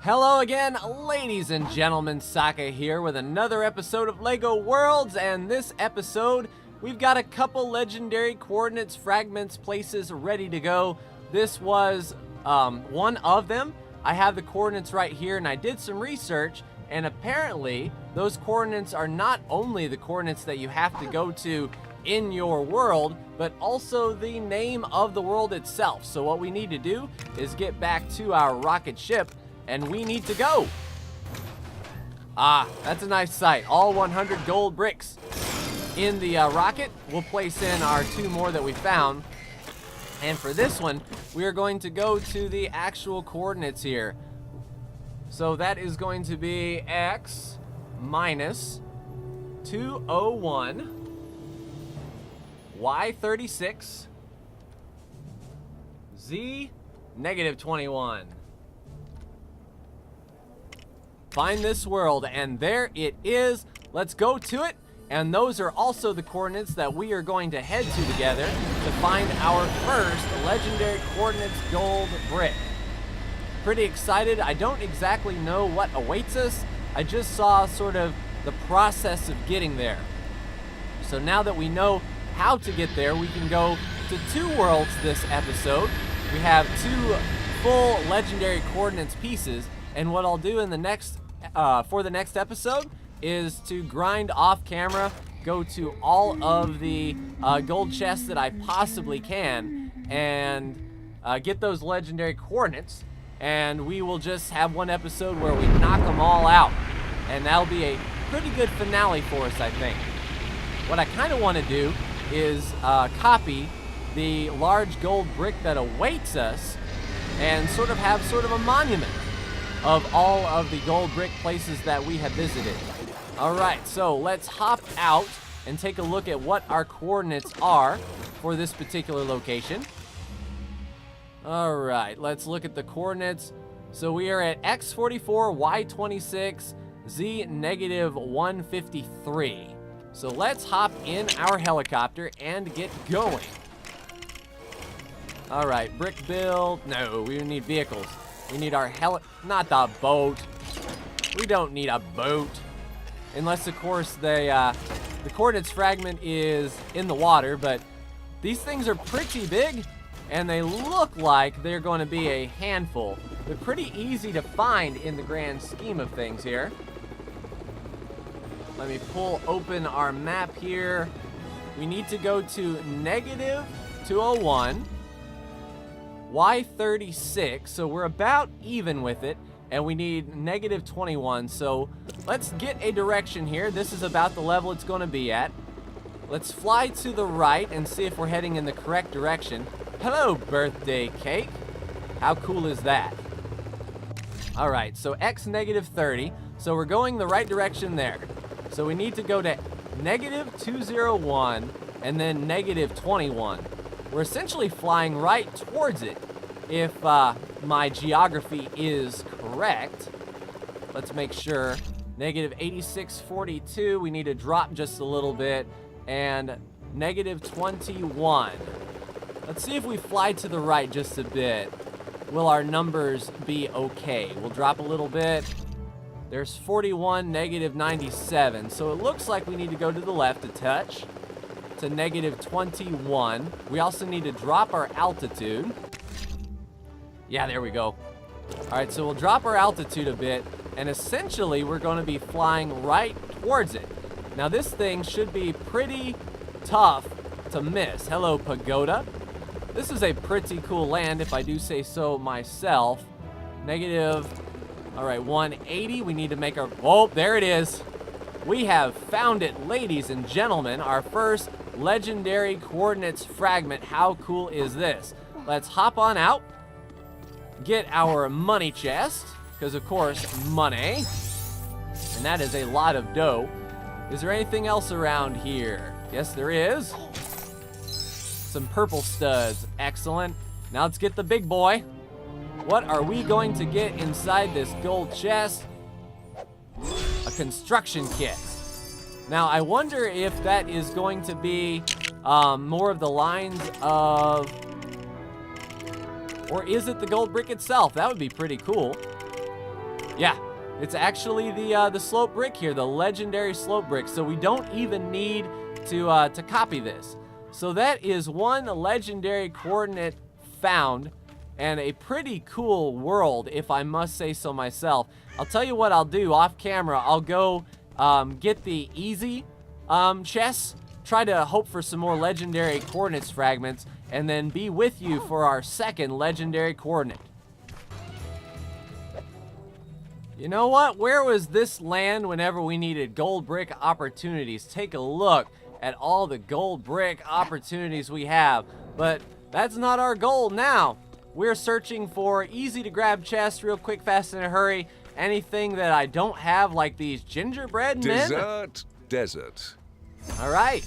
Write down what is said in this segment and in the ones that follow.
Hello again, ladies and gentlemen, Saka here with another episode of LEGO Worlds, and this episode, we've got a couple legendary coordinates, fragments, places ready to go. This was one of them. I have the coordinates right here, and I did some research, and apparently, those coordinates are not only the coordinates that you have to go to in your world, but also the name of the world itself. So what we need to do is get back to our rocket ship, and we need to go. Ah, that's a nice sight. All 100 gold bricks in the rocket. We'll place in our 2 more that we found. And for this one, we are going to go to the actual coordinates here. So that is going to be x minus 201, y 36, z negative 21. Find this world, and there it is. Let's go to it. And those are also the coordinates that we are going to head to together to find our first legendary coordinates gold brick. Pretty excited. I don't exactly know what awaits us. I just saw sort of the process of getting there. So now that we know how to get there, we can go to 2 worlds this episode. We have 2 full legendary coordinates pieces. And what I'll do in the next, for the next episode is to grind off camera, go to all of the gold chests that I possibly can, and get those legendary coordinates. And we will just have one episode where we knock them all out. And that'll be a pretty good finale for us, I think. What I kind of want to do is copy the large gold brick that awaits us and sort of have sort of a monument of all of the gold brick places that we have visited. All right, so let's hop out and take a look at what our coordinates are for this particular location. All right, let's look at the coordinates. So we are at x44, y26, z negative 153. So let's hop in our helicopter and get going. All right, brick build. No, we need vehicles. We need our not the boat. We don't need a boat. Unless, of course, the coordinates fragment is in the water, but these things are pretty big, and they look like they're going to be a handful. They're pretty easy to find in the grand scheme of things here. Let me pull open our map here. We need to go to negative 201. Y36, so we're about even with it, and we need negative 21, so let's get a direction here. This is about the level it's going to be at. Let's fly to the right and see if we're heading in the correct direction. Hello, birthday cake. How cool is that? All right, so x negative 30, so we're going the right direction there. So we need to go to negative 201 and then negative 21. We're essentially flying right towards it, if my geography is correct. Let's make sure. Negative 8642, we need to drop just a little bit, and negative 21. Let's see if we fly to the right just a bit. Will our numbers be okay? We'll drop a little bit. There's 41, negative 97, so it looks like we need to go to the left a touch. To negative 21. We also need to drop our altitude. Yeah, there we go. All right, so we'll drop our altitude a bit, and essentially we're going to be flying right towards it. Now this thing should be pretty tough to miss. Hello, Pagoda. This is a pretty cool land, if I do say so myself. Negative, all right, 180. We need to make our, oh, there it is. We have found it, ladies and gentlemen, our first legendary coordinates fragment. How cool is this? Let's hop on out, get our money chest, because of course, money, and that is a lot of dough. Is there anything else around here? Yes, there is. Some purple studs, excellent. Now let's get the big boy. What are we going to get inside this gold chest? A construction kit. Now, I wonder if that is going to be more of the lines of Or is it the gold brick itself? That would be pretty cool. Yeah, it's actually the slope brick here, the legendary slope brick. So we don't even need to copy this. So that is one legendary coordinate found, and a pretty cool world, if I must say so myself. I'll tell you what I'll do off camera. I'll go get the easy chests, try to hope for some more legendary coordinates fragments, and then be with you for our second legendary coordinate. You know what? Where was this land whenever we needed gold brick opportunities? Take a look at all the gold brick opportunities we have. But that's not our goal now. We're searching for easy to grab chests, real quick, fast, in a hurry. Anything that I don't have, like these gingerbread men. Desert. All right.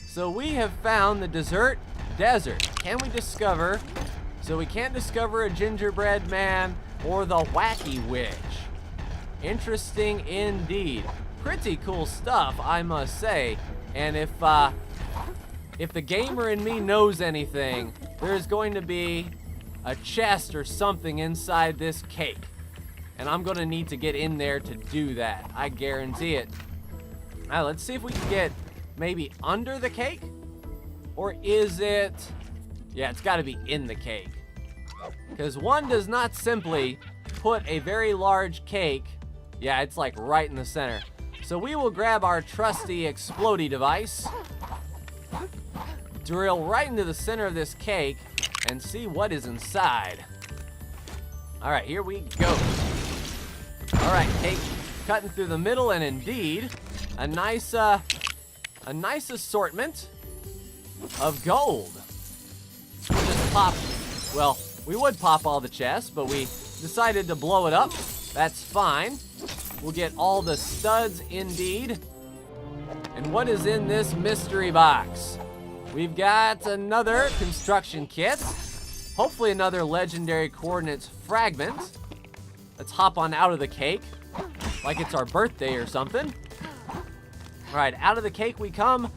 So we have found the desert. Can we discover? So we can't discover a gingerbread man or the Wacky Witch. Interesting indeed. Pretty cool stuff, I must say. And if the gamer in me knows anything, there's going to be a chest or something inside this cake. And I'm gonna need to get in there to do that. I guarantee it. Now let's see if we can get maybe under the cake. Or is it... Yeah, it's gotta be in the cake. Because one does not simply put a very large cake... Yeah, it's like right in the center. So we will grab our trusty explodey device, drill right into the center of this cake, and see what is inside. All right, here we go. All right, cake cutting through the middle, and indeed, a nice assortment of gold. We'll just pop, well, we would pop all the chests, but we decided to blow it up. That's fine. We'll get all the studs indeed. And what is in this mystery box? We've got another construction kit. Hopefully another legendary coordinates fragment. Let's hop on out of the cake, like it's our birthday or something. All right, out of the cake we come.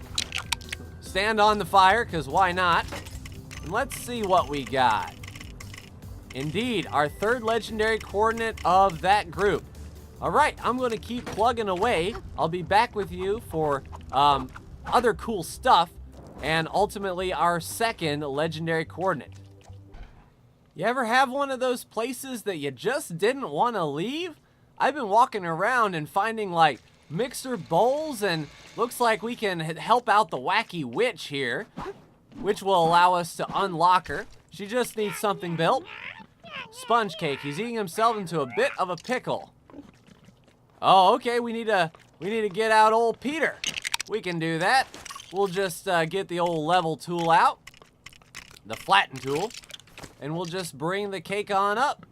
Stand on the fire, because why not? And let's see what we got. Indeed, our third legendary coordinate of that group. All right, I'm going to keep plugging away. I'll be back with you for other cool stuff and ultimately our second legendary coordinate. You ever have one of those places that you just didn't want to leave? I've been walking around and finding like mixer bowls, and looks like we can help out the Wacky Witch here, which will allow us to unlock her. She just needs something built. Sponge cake. He's eating himself into a bit of a pickle. Oh, okay, we need to get out old Peter. We can do that. We'll just get the old level tool out, the flatten tool, and we'll just bring the cake on up.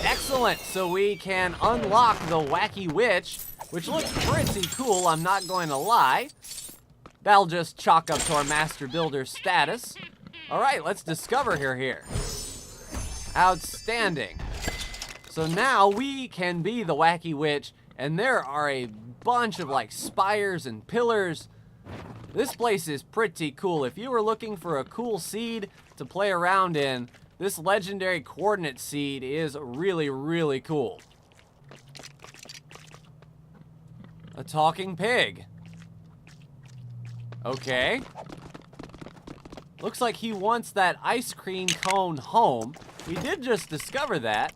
Excellent, so we can unlock the Wacky Witch, which looks pretty cool, I'm not going to lie. That'll just chalk up to our Master Builder status. All right, let's discover her here. Outstanding. So now we can be the Wacky Witch, and there are a bunch of like spires and pillars. This place is pretty cool. If you were looking for a cool seed to play around in, this legendary coordinate seed is really, really cool. A talking pig. Okay. Looks like he wants that ice cream cone home. We did just discover that.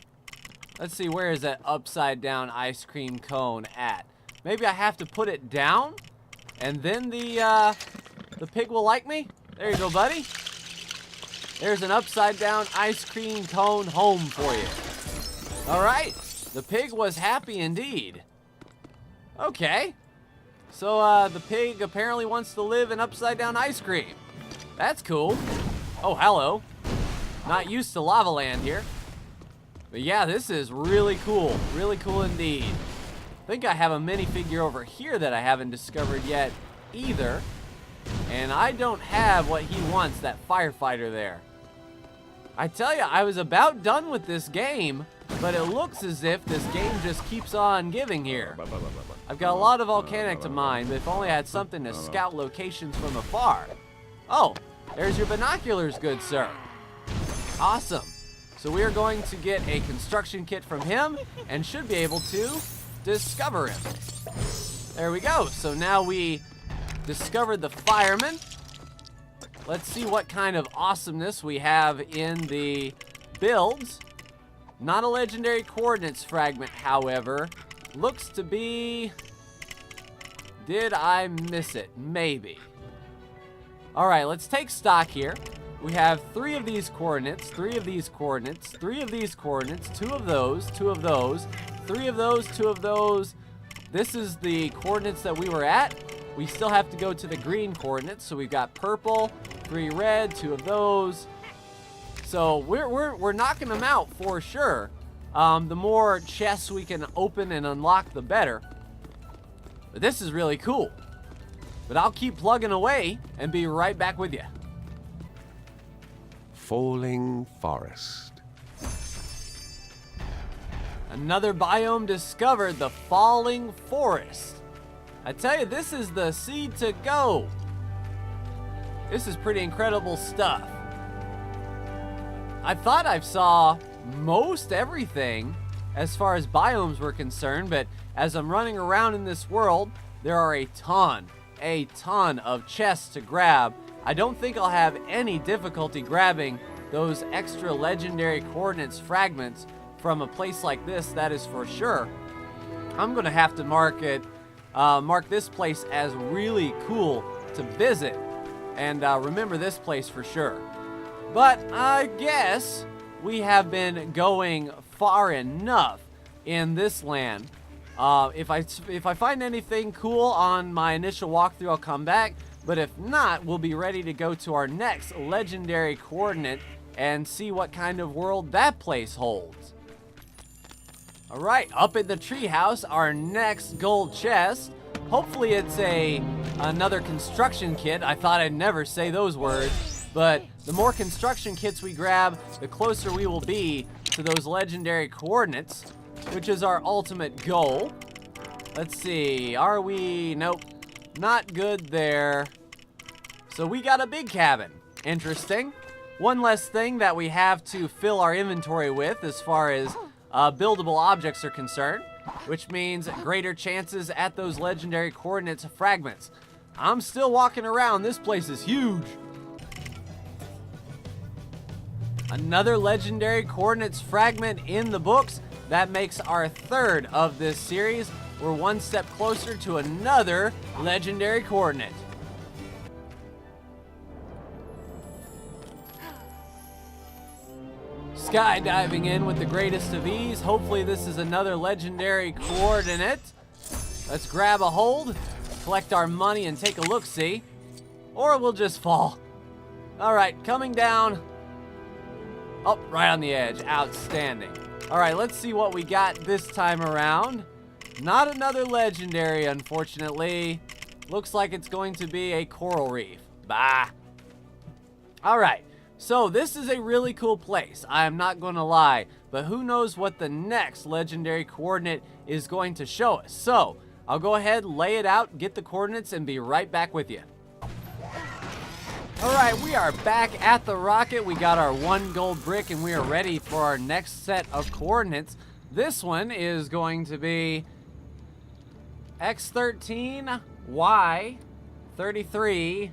Let's see, where is that upside down ice cream cone at? Maybe I have to put it down, and then the pig will like me? There you go, buddy. There's an upside down ice cream cone home for you. All right, the pig was happy indeed. Okay, so the pig apparently wants to live in upside down ice cream. That's cool. Oh, hello. Not used to lava land here. But yeah, this is really cool indeed. I think I have a minifigure over here that I haven't discovered yet either. And I don't have what he wants, that firefighter there. I tell you, I was about done with this game, but it looks as if this game just keeps on giving here. I've got a lot of volcanic to mine, but if only I had something to scout locations from afar. Oh, there's your binoculars, good sir. Awesome. So we are going to get a construction kit from him and should be able to discover him. There we go. So now we discovered the fireman. Let's see what kind of awesomeness we have in the builds. Not a legendary coordinates fragment, however. Looks to be... Did I miss it? Maybe. Alright, let's take stock here. We have 3 of these coordinates, 3 of these coordinates, 3 of these coordinates, 2 of those, 2 of those, 3 of those, 2 of those. This is the coordinates that we were at. We still have to go to the green coordinates, so we've got purple, 3 red, 2 of those. So we're knocking them out for sure. The more chests we can open and unlock, the better. But this is really cool. But I'll keep plugging away and be right back with you. Falling forest. Another biome discovered, the falling forest. I tell you, this is the seed to go. This is pretty incredible stuff. I thought I saw most everything as far as biomes were concerned, but as I'm running around in this world, there are a ton of chests to grab. I don't think I'll have any difficulty grabbing those extra legendary coordinates fragments from a place like this, that is for sure. I'm gonna have to mark this place as really cool to visit and remember this place for sure. But I guess we have been going far enough in this land. If I find anything cool on my initial walkthrough, I'll come back. But if not, we'll be ready to go to our next legendary coordinate and see what kind of world that place holds. All right, up in the treehouse, our next gold chest. Hopefully it's another construction kit. I thought I'd never say those words. But the more construction kits we grab, the closer we will be to those legendary coordinates, which is our ultimate goal. Let's see, are we? Nope, not good there. So we got a big cabin. Interesting. One less thing that we have to fill our inventory with as far as buildable objects are concerned, which means greater chances at those legendary coordinates fragments. I'm still walking around. This place is huge. Another legendary coordinates fragment in the books. That makes our 3rd of this series. We're one step closer to another legendary coordinate. Skydiving in with the greatest of ease. Hopefully this is another legendary coordinate. Let's grab a hold, collect our money, and take a look-see. Or we'll just fall. All right, coming down. Oh, right on the edge. Outstanding. All right, let's see what we got this time around. Not another legendary, unfortunately. Looks like it's going to be a coral reef. Bah. All right, so this is a really cool place. I am not going to lie, but who knows what the next legendary coordinate is going to show us. So I'll go ahead, lay it out, get the coordinates, and be right back with you. All right, we are back at the rocket. We got our 1 gold brick, and we are ready for our next set of coordinates. This one is going to be X13, Y33,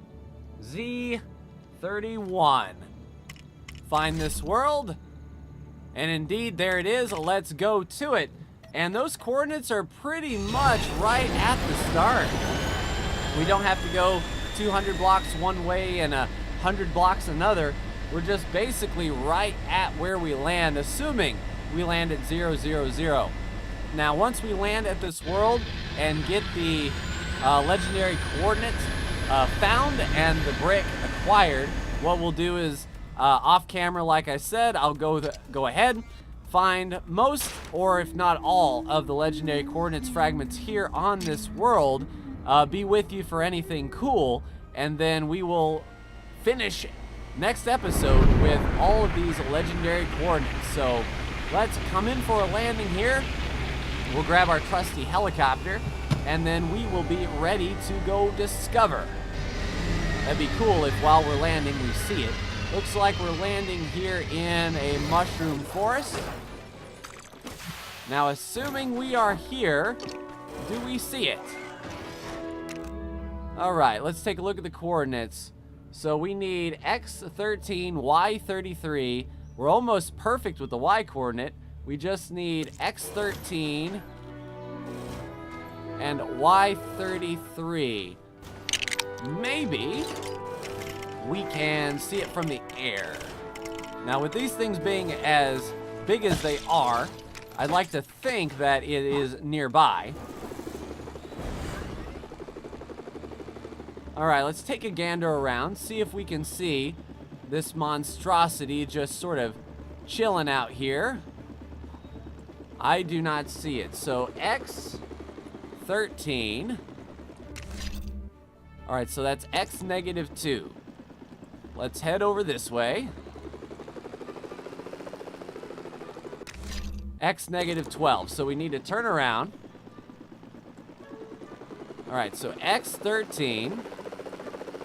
Z31. Find this world, and indeed, there it is. Let's go to it. And those coordinates are pretty much right at the start. We don't have to go 200 blocks one way and 100 blocks another. We're just basically right at where we land, assuming we land at 0, 0, 0. Now, once we land at this world and get the legendary coordinates found and the brick acquired, what we'll do is off camera, like I said, I'll go ahead, find most, or if not all, of the legendary coordinates fragments here on this world, be with you for anything cool, and then we will finish next episode with all of these legendary coordinates. So let's come in for a landing here. We'll grab our trusty helicopter, and then we will be ready to go discover. That'd be cool if while we're landing we see it. Looks like we're landing here in a mushroom forest. Now, assuming we are here, do we see it? All right, let's take a look at the coordinates. So we need x13, y33. We're almost perfect with the y coordinate. We just need x13 and y33. Maybe we can see it from the air. Now, with these things being as big as they are, I'd like to think that it is nearby. All right, let's take a gander around, see if we can see this monstrosity just sort of chilling out here. I do not see it. So x13. All right, so that's x negative 2. Let's head over this way. X negative 12. So we need to turn around. All right, so x13,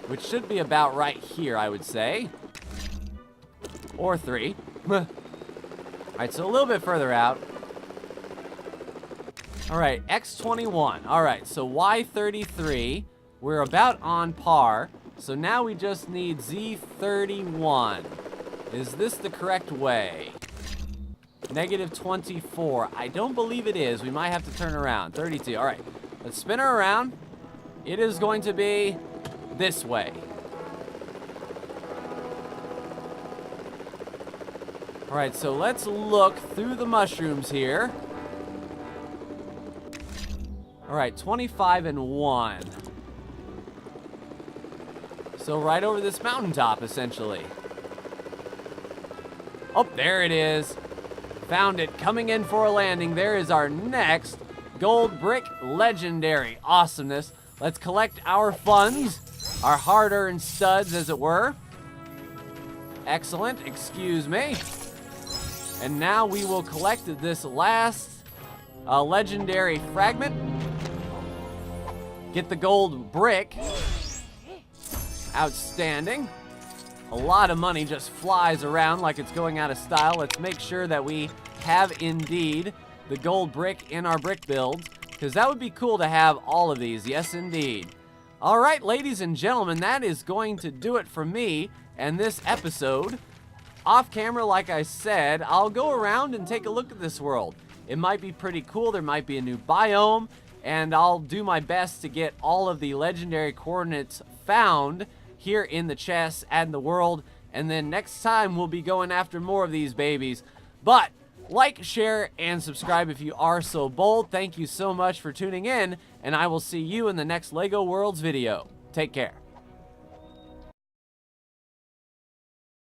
which should be about right here, I would say. Or 3. All right, so a little bit further out. All right, x21. All right, so y33, we're about on par. So now we just need z31. Is this the correct way? Negative 24. I don't believe it is. We might have to turn around. 32. All right, let's spin her around. It is going to be this way. All right, so let's look through the mushrooms here. All right, 25 and 1. So right over this mountaintop, essentially. Oh, there it is. Found it, coming in for a landing. There is our next gold brick legendary. Awesomeness. Let's collect our funds, our hard-earned studs, as it were. Excellent, excuse me. And now we will collect this last legendary fragment. Get the gold brick. Outstanding. A lot of money just flies around like it's going out of style. Let's make sure that we have indeed the gold brick in our brick builds, because that would be cool to have all of these. Yes, indeed. All right, ladies and gentlemen, that is going to do it for me and this episode. Off camera, like I said, I'll go around and take a look at this world. It might be pretty cool. There might be a new biome, and I'll do my best to get all of the legendary coordinates found here in the chests and the world, and then next time we'll be going after more of these babies. But like, share, and subscribe if you are so bold. Thank you so much for tuning in, and I will see you in the next LEGO Worlds video. Take care.